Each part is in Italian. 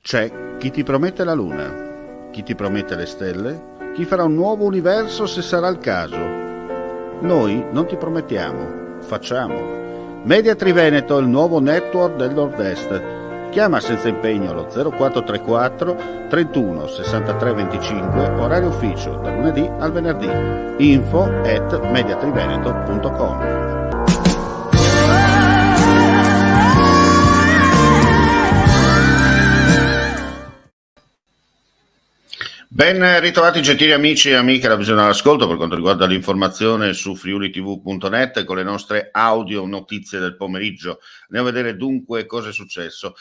C'è chi ti promette la luna, chi ti promette le stelle, chi farà un nuovo universo se sarà il caso. Noi non ti promettiamo, facciamo. Media Triveneto, il nuovo network del Nord-Est. Chiama senza impegno allo 0434 31 63 25, orario ufficio, da lunedì al venerdì. info@mediatriveneto.com. Ben ritrovati gentili amici e amiche alla visione all'ascolto per quanto riguarda l'informazione su friulitv.net con le nostre audio notizie del pomeriggio. Andiamo a vedere dunque cosa è successo.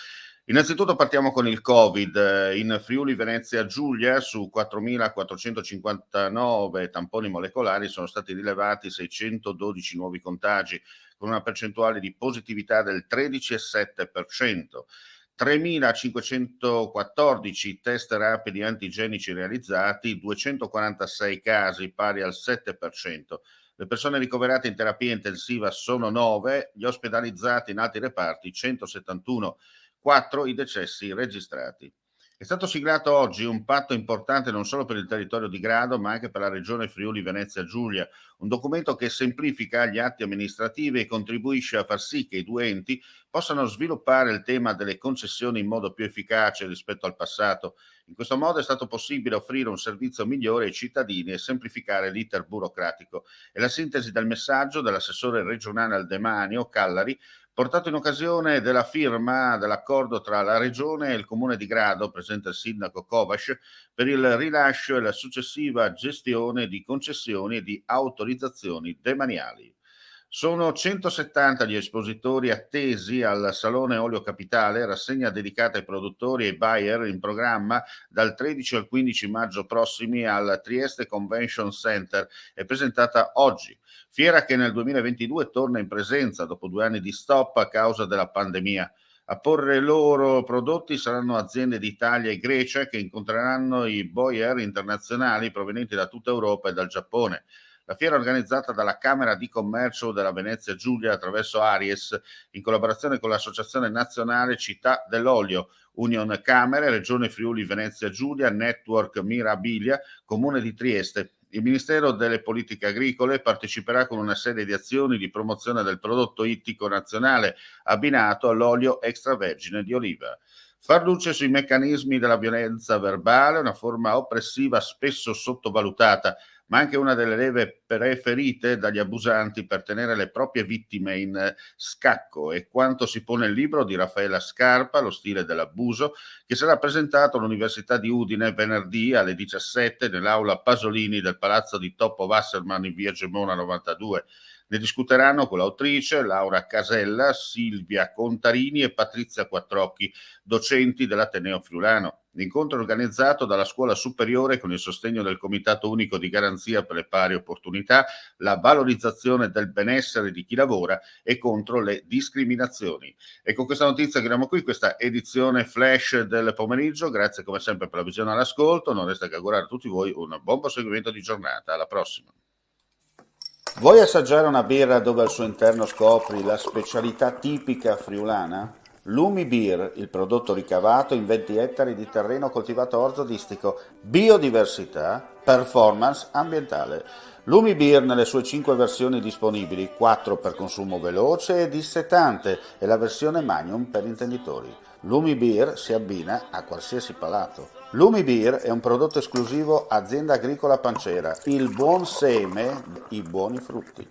Innanzitutto partiamo con il Covid. In Friuli Venezia Giulia su 4.459 tamponi molecolari sono stati rilevati 612 nuovi contagi con una percentuale di positività del 13,7%. 3.514 test rapidi antigenici realizzati, 246 casi pari al 7%. Le persone ricoverate in terapia intensiva sono 9, gli ospedalizzati in altri reparti 171, 4 i decessi registrati. È stato siglato oggi un patto importante non solo per il territorio di Grado, ma anche per la regione Friuli Venezia Giulia, un documento che semplifica gli atti amministrativi e contribuisce a far sì che i due enti possano sviluppare il tema delle concessioni in modo più efficace rispetto al passato. In questo modo è stato possibile offrire un servizio migliore ai cittadini e semplificare l'iter burocratico. È la sintesi del messaggio dell'assessore regionale al demanio, Callari, portato in occasione della firma dell'accordo tra la Regione e il Comune di Grado, presente il sindaco Kovac, per il rilascio e la successiva gestione di concessioni e di autorizzazioni demaniali. Sono 170 gli espositori attesi al Salone Olio Capitale, rassegna dedicata ai produttori e ai buyer in programma dal 13 al 15 maggio prossimi al Trieste Convention Center, è presentata oggi. Fiera che nel 2022 torna in presenza dopo 2 anni di stop a causa della pandemia. A porre i loro prodotti saranno aziende d'Italia e Grecia che incontreranno i buyer internazionali provenienti da tutta Europa e dal Giappone. La fiera organizzata dalla Camera di Commercio della Venezia Giulia attraverso Aries, in collaborazione con l'Associazione Nazionale Città dell'Olio, Union Camere, Regione Friuli Venezia Giulia, Network Mirabilia, Comune di Trieste. Il Ministero delle Politiche Agricole parteciperà con una serie di azioni di promozione del prodotto ittico nazionale abbinato all'olio extravergine di oliva. Far luce sui meccanismi della violenza verbale, una forma oppressiva spesso sottovalutata, ma anche una delle leve preferite dagli abusanti per tenere le proprie vittime in scacco, e quanto si pone il libro di Raffaella Scarpa, Lo stile dell'abuso, che sarà presentato all'Università di Udine venerdì alle 17 nell'aula Pasolini del Palazzo di Toppo Wasserman in via Gemona 92. Ne discuteranno con l'autrice Laura Casella, Silvia Contarini e Patrizia Quattrocchi, docenti dell'Ateneo Friulano. L'incontro è organizzato dalla Scuola Superiore con il sostegno del Comitato Unico di Garanzia per le Pari Opportunità, la valorizzazione del benessere di chi lavora e contro le discriminazioni. E con questa notizia chiudiamo qui questa edizione flash del pomeriggio. Grazie come sempre per la visione all'ascolto. Non resta che augurare a tutti voi un buon proseguimento di giornata. Alla prossima. Vuoi assaggiare una birra dove al suo interno scopri la specialità tipica friulana? Lumi Beer, il prodotto ricavato in 20 ettari di terreno coltivato orzodistico, biodiversità, performance ambientale. Lumi Beer nelle sue 5 versioni disponibili, 4 per consumo veloce e dissetante e la versione Magnum per intenditori. Lumi Beer si abbina a qualsiasi palato. Lumi Beer è un prodotto esclusivo Azienda Agricola Pancera, il buon seme, i buoni frutti.